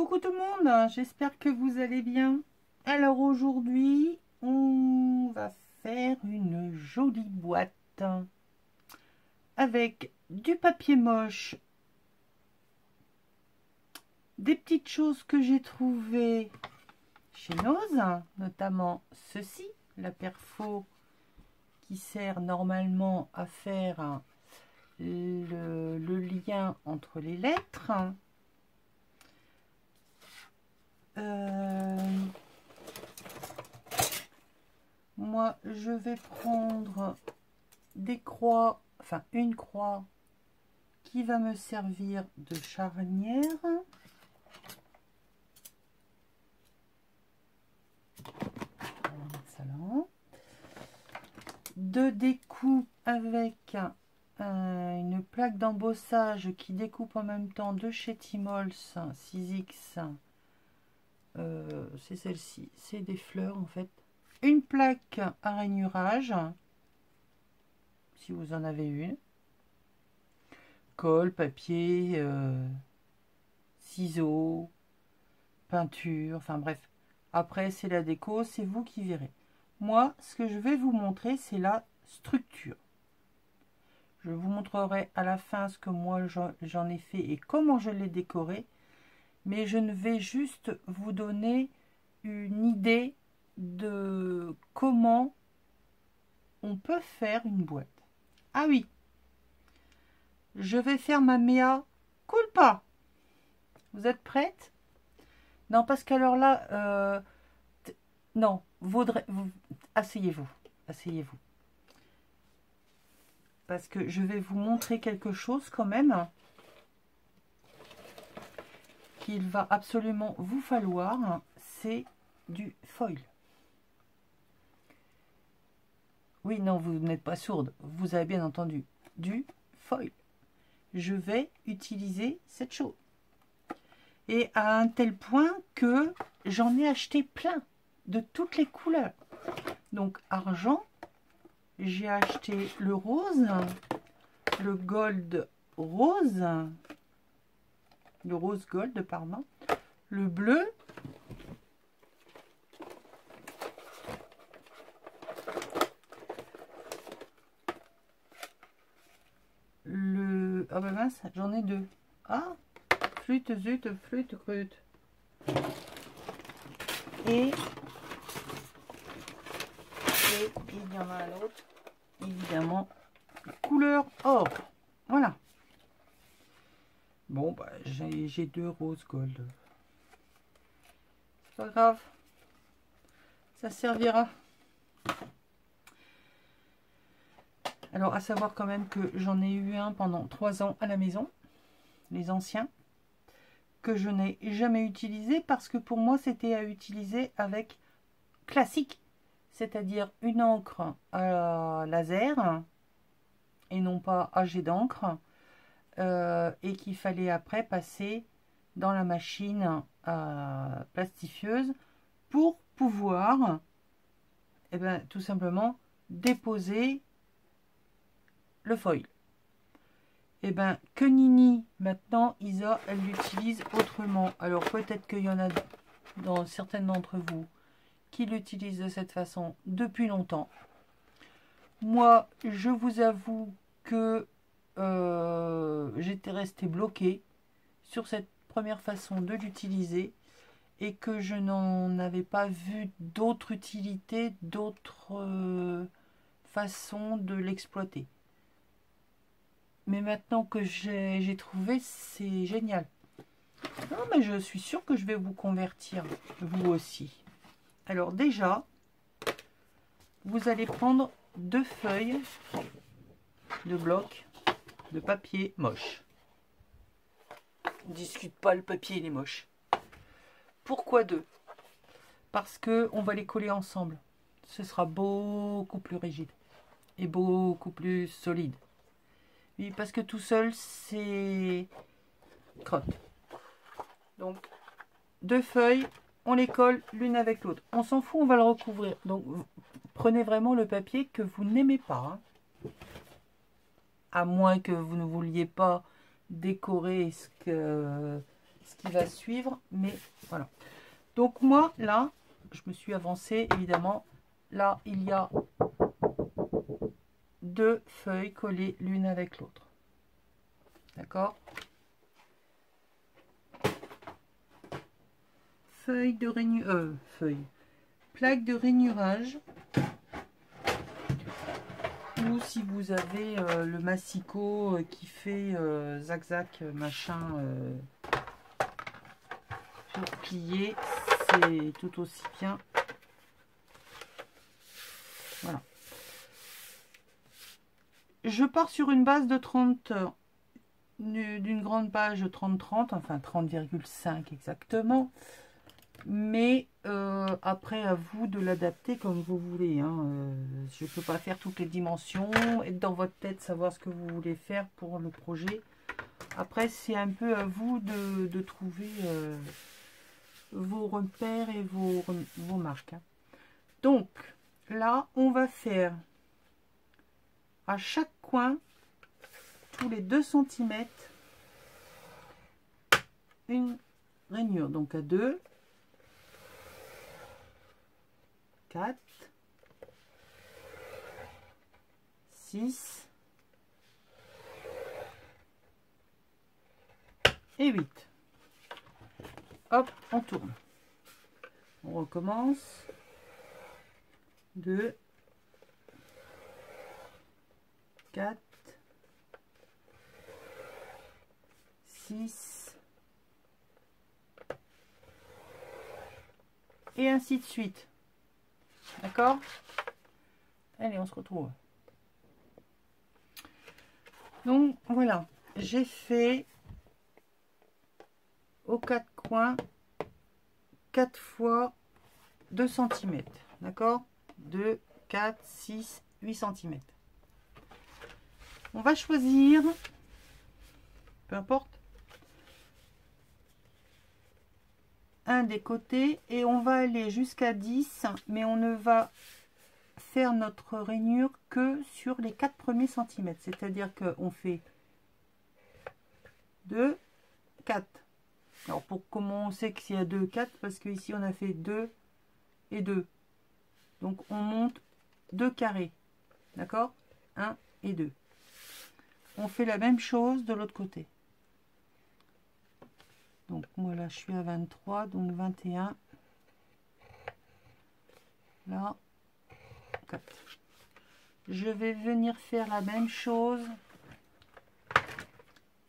Coucou tout le monde, j'espère que vous allez bien. Alors aujourd'hui, on va faire une jolie boîte avec du papier moche, des petites choses que j'ai trouvées chez Noz, notamment ceci, la perfo qui sert normalement à faire le lien entre les lettres. Moi, je vais prendre des croix, enfin une croix qui va me servir de charnière. Excellent. Deux découpes avec une plaque d'embossage qui découpe en même temps de chez Timols 6X. C'est celle-ci, c'est des fleurs en fait. Une plaque à rainurage, si vous en avez une. Colle, papier, ciseaux, peinture, enfin bref. Après, c'est la déco, c'est vous qui verrez. Moi, ce que je vais vous montrer, c'est la structure. Je vous montrerai à la fin ce que moi j'en ai fait et comment je l'ai décoré. Mais je ne vais juste vous donner une idée de comment on peut faire une boîte. Ah oui, je vais faire ma mea culpa. Vous êtes prête? Non, parce qu'alors là, non, asseyez-vous, asseyez-vous. Parce que je vais vous montrer quelque chose quand même qu'il va absolument vous falloir, c'est du foil. Oui, non, vous n'êtes pas sourde, vous avez bien entendu, du foil. Je vais utiliser cette chose. Et à un tel point que j'en ai acheté plein de toutes les couleurs. Donc argent, j'ai acheté le rose, le gold rose, le rose gold, pardon, le bleu, le... Ah ben mince, j'en ai deux. Ah, flûte, zut, flûte, crute. Et il y en a un autre, évidemment, couleur or. Voilà. Bon, bah, j'ai deux roses gold. C'est pas grave. Ça servira. Alors, à savoir quand même que j'en ai eu un pendant 3 ans à la maison, les anciens, que je n'ai jamais utilisé parce que pour moi, c'était à utiliser avec classique, c'est-à-dire une encre à laser et non pas à jet d'encre, et qu'il fallait après passer dans la machine plastifieuse pour pouvoir tout simplement déposer le foil. Que Nini, maintenant, Isa, elle l'utilise autrement. Alors peut-être qu'il y en a dans certaines d'entre vous qui l'utilisent de cette façon depuis longtemps. Moi, je vous avoue que j'étais restée bloquée sur cette première façon de l'utiliser et que je n'en avais pas vu d'autres utilités, d'autres façons de l'exploiter. Mais maintenant que j'ai trouvé, c'est génial. Non, mais je suis sûre que je vais vous convertir, vous aussi. Alors déjà, vous allez prendre 2 feuilles de blocs de papier moche. On ne discute pas, le papier il est moche. Pourquoi 2? Parce que on va les coller ensemble. Ce sera beaucoup plus rigide et beaucoup plus solide. Oui, parce que tout seul, c'est crotte. Donc, 2 feuilles, on les colle l'une avec l'autre. On s'en fout, on va le recouvrir. Donc, prenez vraiment le papier que vous n'aimez pas. Hein. À moins que vous ne vouliez pas décorer ce ce qui va suivre, mais voilà. Donc moi, là, je me suis avancée, évidemment. Là, il y a 2 feuilles collées l'une avec l'autre. D'accord? Feuille de rainurage, plaque de rainurage. Ou si vous avez le massicot qui fait zac-zac machin pour plier, c'est tout aussi bien. Voilà. Je pars sur une base de 30, d'une grande page 30-30, enfin 30,5 exactement. Mais après, à vous de l'adapter comme vous voulez. Hein. Je ne peux pas faire toutes les dimensions. Être dans votre tête, savoir ce que vous voulez faire pour le projet. Après, c'est un peu à vous de trouver vos repères et vos marques. Hein. Donc, là, on va faire à chaque coin, tous les 2 cm, une rainure. Donc, à 2, 4, 6 et 8. Hop, on tourne. On recommence. 2, 4, 6 et ainsi de suite. D'accord? Allez, on se retrouve. Donc, voilà. J'ai fait aux 4 coins 4 fois 2 cm. D'accord? 2, 4, 6, 8 cm. On va choisir, peu importe, un des côtés et on va aller jusqu'à 10, mais on ne va faire notre rainure que sur les 4 premiers centimètres. C'est-à-dire qu'on fait 2, 4. Alors, comment on sait qu'il y a 2, 4? Parce qu'ici, on a fait 2 et 2. Donc, on monte 2 carrés. D'accord? 1 et 2. On fait la même chose de l'autre côté. Donc, moi, là, je suis à 23. Donc, 21. Là, 4. Je vais venir faire la même chose.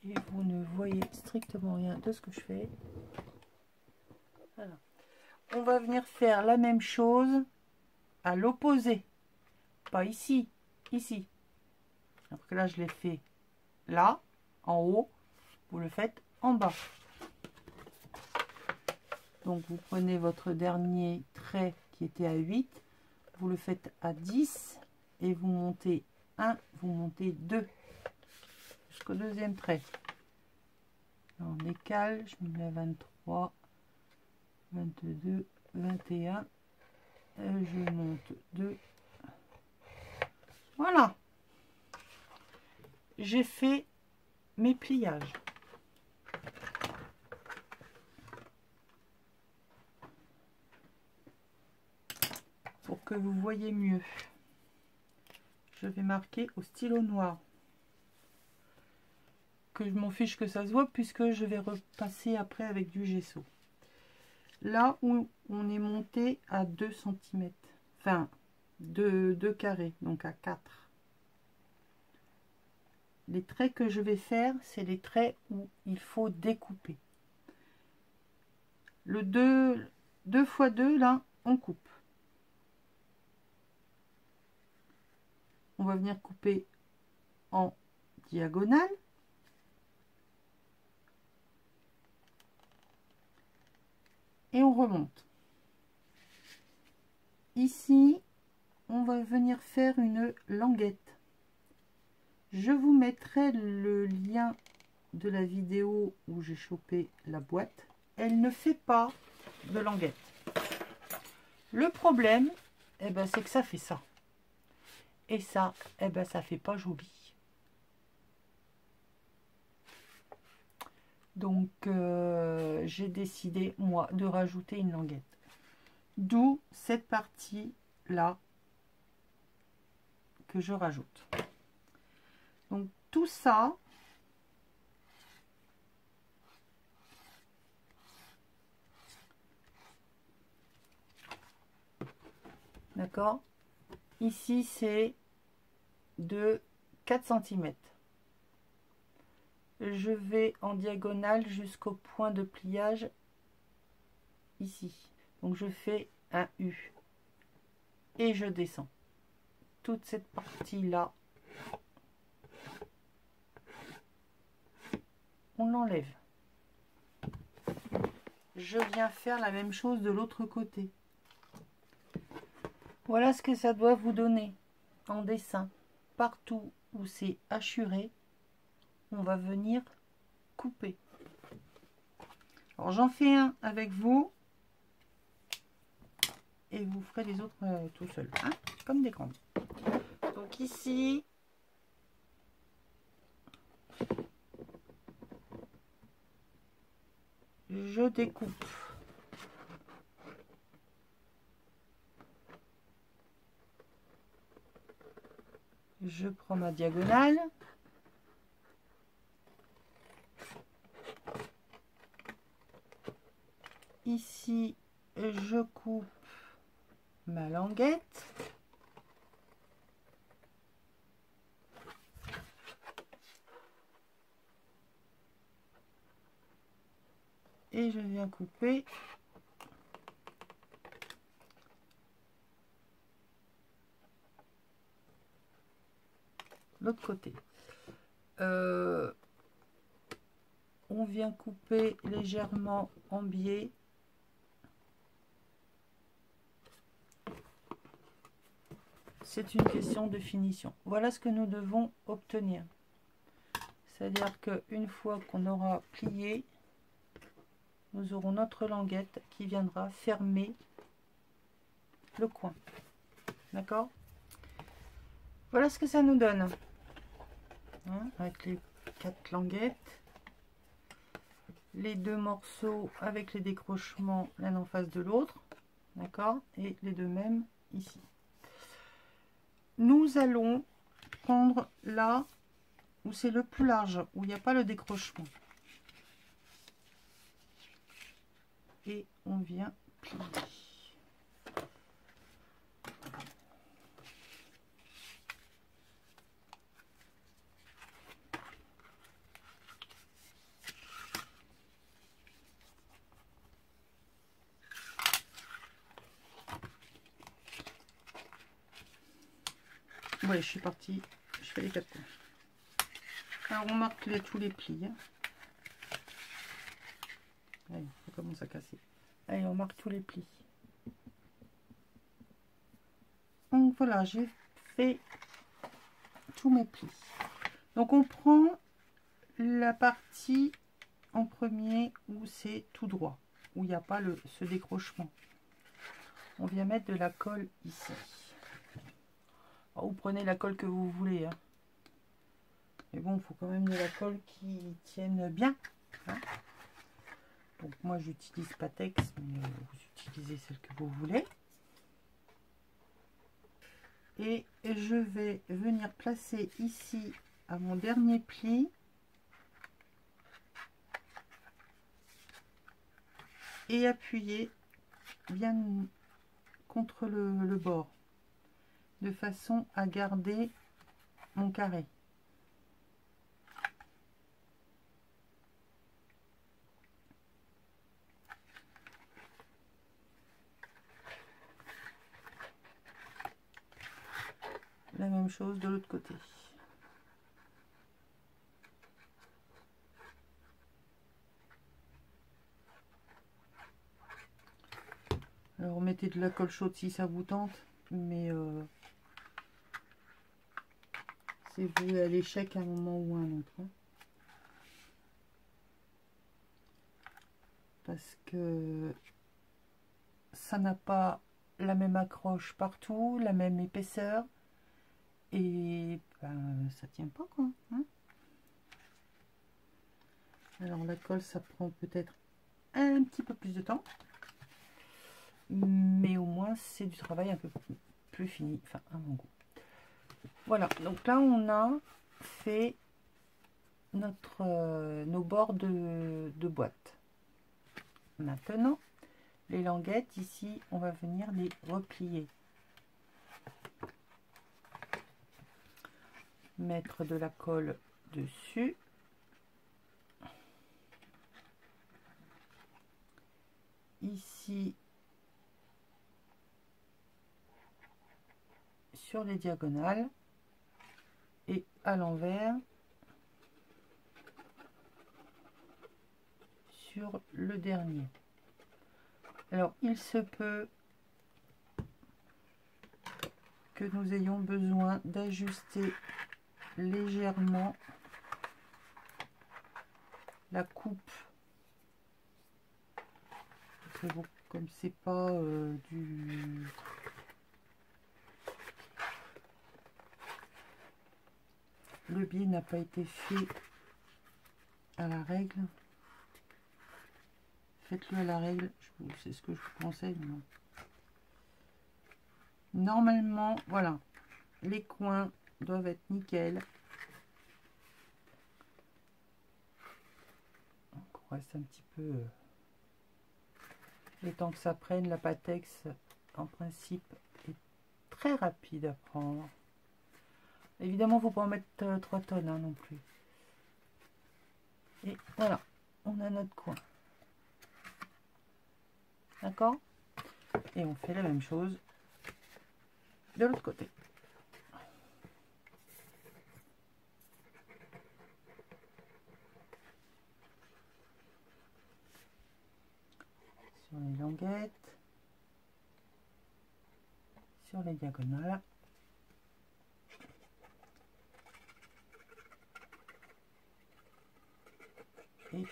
Et vous ne voyez strictement rien de ce que je fais. Voilà. On va venir faire la même chose à l'opposé. Pas ici, ici. Alors que là, je l'ai fait là, en haut. Vous le faites en bas. Donc, vous prenez votre dernier trait qui était à 8. Vous le faites à 10. Et vous montez 1, vous montez 2. Jusqu'au deuxième trait. Là, on décale, je me mets à 23, 22, 21. Je monte 2. Voilà. J'ai fait mes pliages. Pour que vous voyez mieux, je vais marquer au stylo noir. Que je m'en fiche que ça se voit puisque je vais repasser après avec du gesso. Là où on est monté à 2 cm, enfin 2 carrés, donc à 4. Les traits que je vais faire, c'est les traits où il faut découper. Le 2 x 2, là, on coupe. On va venir couper en diagonale. Et on remonte. Ici, on va venir faire une languette. Je vous mettrai le lien de la vidéo où j'ai chopé la boîte. Elle ne fait pas de languette. Le problème, eh ben, c'est que ça fait ça. Et ça, eh ben, ça fait pas joli. Donc j'ai décidé moi de rajouter une languette. D'où cette partie là que je rajoute. Donc tout ça, d'accord, ici c'est de 4 cm. Je vais en diagonale jusqu'au point de pliage ici. Donc je fais un U et je descends. Toute cette partie là, on l'enlève. Je viens faire la même chose de l'autre côté. Voilà ce que ça doit vous donner en dessin. Partout où c'est hachuré, on va venir couper. Alors j'en fais un avec vous et vous ferez les autres tout seul, hein, comme des grandes. Donc ici, je découpe. Je prends ma diagonale. Ici, je coupe ma languette. Et je viens couper l'autre côté. On vient couper légèrement en biais. C'est une question de finition. Voilà ce que nous devons obtenir. C'est-à-dire qu'une fois qu'on aura plié, nous aurons notre languette qui viendra fermer le coin. D'accord? Voilà ce que ça nous donne. Hein, avec les 4 languettes. Les 2 morceaux avec les décrochements l'un en face de l'autre. D'accord? Et les 2 mêmes ici. Nous allons prendre là où c'est le plus large, où il n'y a pas le décrochement. Et on vient plier. Ouais, je suis partie, je fais les 4 coins. Alors on marque tous les plis. Hein. Allez, ça commence à casser. Allez, on marque tous les plis. Donc voilà, j'ai fait tous mes plis. Donc on prend la partie en premier où c'est tout droit, où il n'y a pas ce décrochement. On vient mettre de la colle ici. Alors, vous prenez la colle que vous voulez. Hein. Mais bon, il faut quand même de la colle qui tienne bien. Hein. Donc moi j'utilise Patex, mais vous utilisez celle que vous voulez. Et je vais venir placer ici à mon dernier pli et appuyer bien contre le bord de façon à garder mon carré. La même chose de l'autre côté. Alors mettez de la colle chaude si ça vous tente, mais c'est voué à l'échec à un moment ou à un autre. Hein. Parce que ça n'a pas la même accroche partout, la même épaisseur. Et ben, ça tient pas quoi. Hein. Alors la colle, ça prend peut-être un petit peu plus de temps, mais au moins c'est du travail un peu plus fini, enfin à mon goût. Voilà, donc là on a fait nos bords de boîte. Maintenant, les languettes ici, on va venir les replier. Mettre de la colle dessus. Ici, sur les diagonales. Et à l'envers, sur le dernier. Alors, il se peut que nous ayons besoin d'ajuster légèrement la coupe. Parce que bon, comme c'est pas le biais n'a pas été fait à la règle. Faites-le à la règle, c'est ce que je vous conseille. Non. Normalement, voilà, les coins doivent être nickel. Donc, on reste un petit peu le temps que ça prenne. La Pattex, en principe, est très rapide à prendre. Évidemment, il ne faut pas en mettre 3 tonnes hein, non plus. Et voilà, on a notre coin. D'accord? Et on fait la même chose de l'autre côté. Sur les languettes, sur les diagonales. Et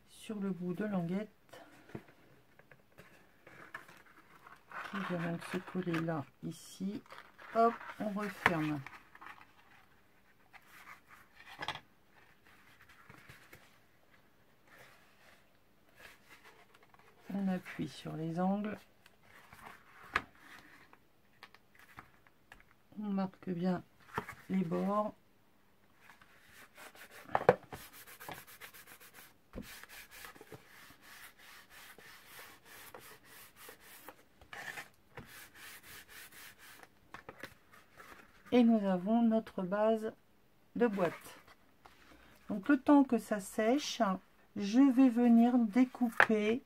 sur le bout de languette qui vient donc se coller là, ici, hop, on referme. On appuie sur les angles. On marque bien les bords. Et nous avons notre base de boîte. Donc le temps que ça sèche, je vais venir découper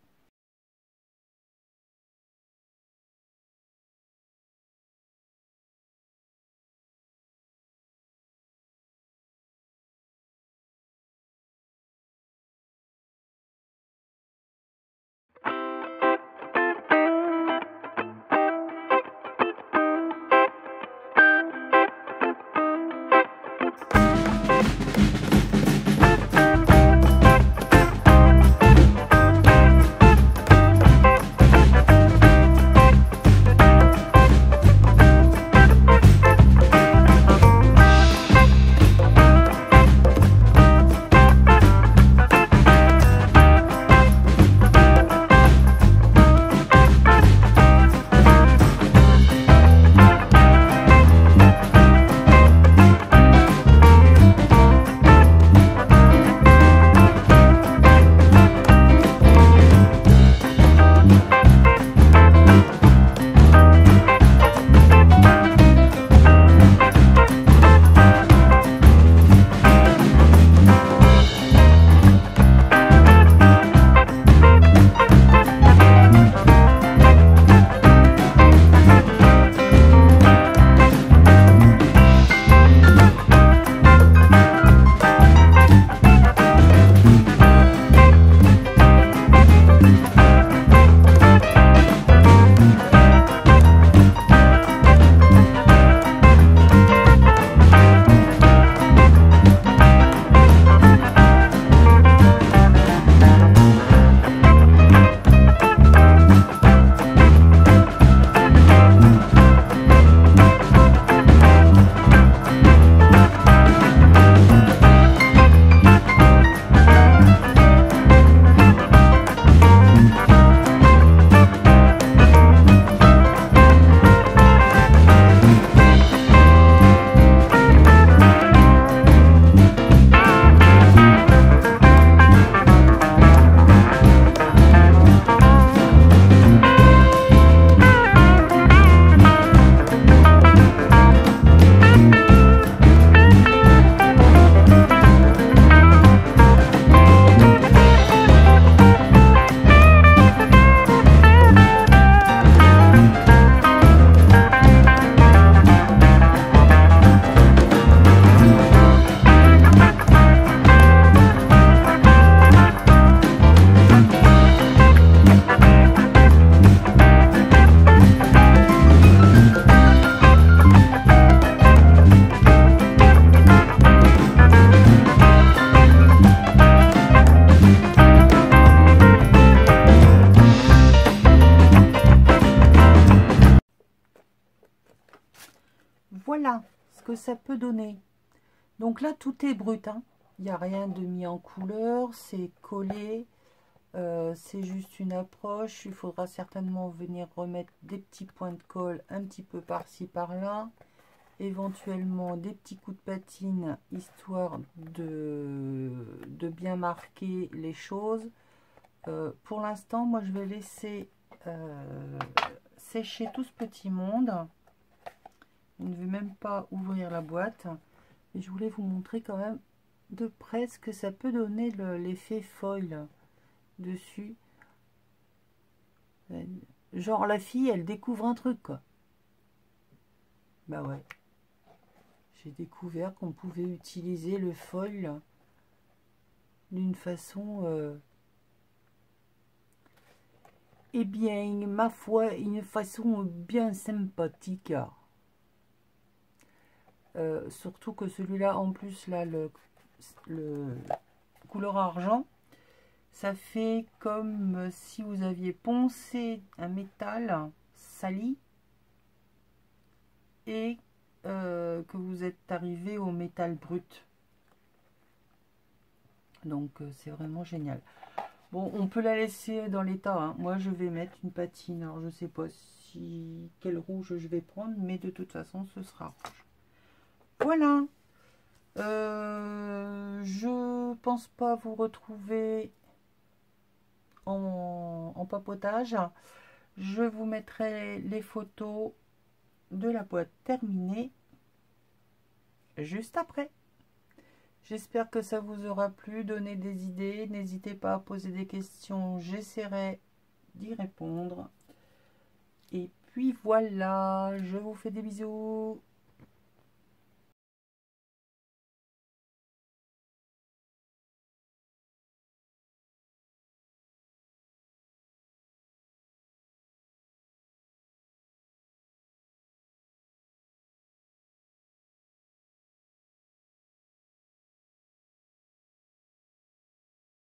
que ça peut donner. Donc là, tout est brut, hein. Il n'y a rien de mis en couleur, c'est collé. C'est juste une approche. Il faudra certainement venir remettre des petits points de colle un petit peu par-ci par-là, éventuellement des petits coups de patine histoire de bien marquer les choses. Pour l'instant, moi je vais laisser sécher tout ce petit monde. Je ne vais même pas ouvrir la boîte, et je voulais vous montrer quand même de près ce que ça peut donner l'effet foil dessus. Genre la fille elle découvre un truc quoi. Bah ouais, j'ai découvert qu'on pouvait utiliser le foil d'une façon eh bien ma foi une façon bien sympathique. Surtout que celui-là en plus là le couleur argent, ça fait comme si vous aviez poncé un métal sali et que vous êtes arrivé au métal brut. Donc c'est vraiment génial. Bon, on peut la laisser dans l'état, hein. Moi je vais mettre une patine, alors je sais pas si quel rouge je vais prendre, mais de toute façon ce sera rouge. Voilà. Je pense pas vous retrouver en papotage. Je vous mettrai les photos de la boîte terminée juste après. J'espère que ça vous aura plu, donné des idées. N'hésitez pas à poser des questions, j'essaierai d'y répondre. Et puis voilà, je vous fais des bisous.